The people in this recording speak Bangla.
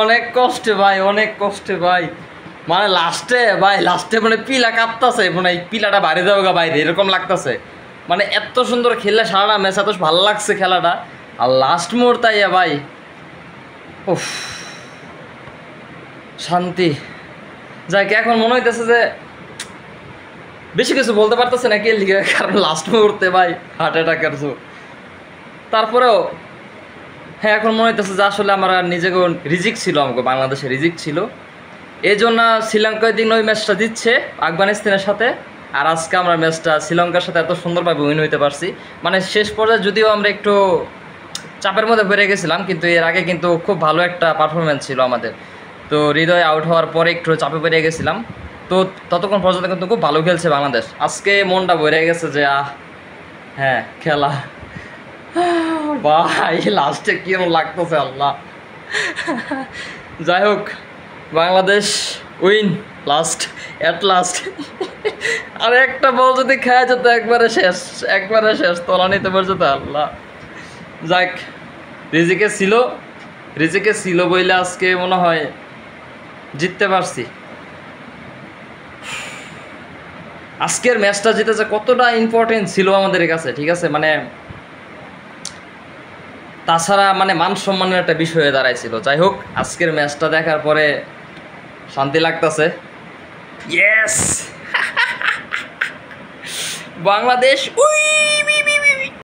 অনেক কষ্টে ভাই, অনেক কষ্টে ভাই। মানে লাস্টে ভাই, লাস্টে মানে পিলা কাঁপতাছে, মানে এই পিলাটা বাইরে দেওয়া গা বাইরে এরকম লাগতাছে। মানে এত সুন্দর খেললে সারাটা ম্যাচ, এত ভালো লাগছে খেলাটা। আর লাস্ট মুহূর্তে ইয়া ভাই, উফ, শান্তি। যাক, এখন মনে হইতেছে যে বেশি কিছু বলতে পারতেছে না কে লিগে, কারণ লাস্ট মুহূর্তে ভাই হার্ট অ্যাটাকের জো। তারপরেও হ্যাঁ, এখন মনে হইতেছে যে আসলে আমার নিজেকে রিজিক ছিল, আমাকে বাংলাদেশে রিজিক ছিল, এই জন্য শ্রীলঙ্কায় দিন ওই ম্যাচটা দিচ্ছে আফগানিস্তানের সাথে। আর আজকে আমরা ম্যাচটা শ্রীলঙ্কার সাথে এত সুন্দরভাবে উইন হইতে পারছি। মানে শেষ পর্যায়ে যদিও আমরা একটু চাপের মধ্যে পড়ে গেছিলাম, কিন্তু এর আগে কিন্তু খুব ভালো একটা পারফরমেন্স ছিল আমাদের। তো হৃদয় আউট হওয়ার পরে একটু চাপে পড়ে গেছিলাম। তো ততক্ষণ পর্যন্ত কিন্তু খুব ভালো খেলছে বাংলাদেশ। আজকে মনটা ভরে গেছে যে হ্যাঁ খেলা ভাই, লাস্টে কেমন লাগতেছে আল্লাহ। যাই হোক, Bangladesh win last, at last. আর একটা বল যদি খেয়ে যেত একবারে শেষ, একবারে শেষ, তলা নিতে পারছে তো আল্লাহ। যাক, রিজিকে ছিল বইলে আজকে মনে হয় জিততে পারছি। আজকের ম্যাচটা জিতেছে কতটা ইম্পর্টেন্ট ছিল আমাদের কাছে, ঠিক আছে। মানে তাছাড়া মানে মান সম্মানের একটা বিষয় হয়ে দাঁড়াইছিল। যাই হোক, আজকের ম্যাচটা দেখার পরে শান্তি লাগতেছে। Yes, Bangladesh we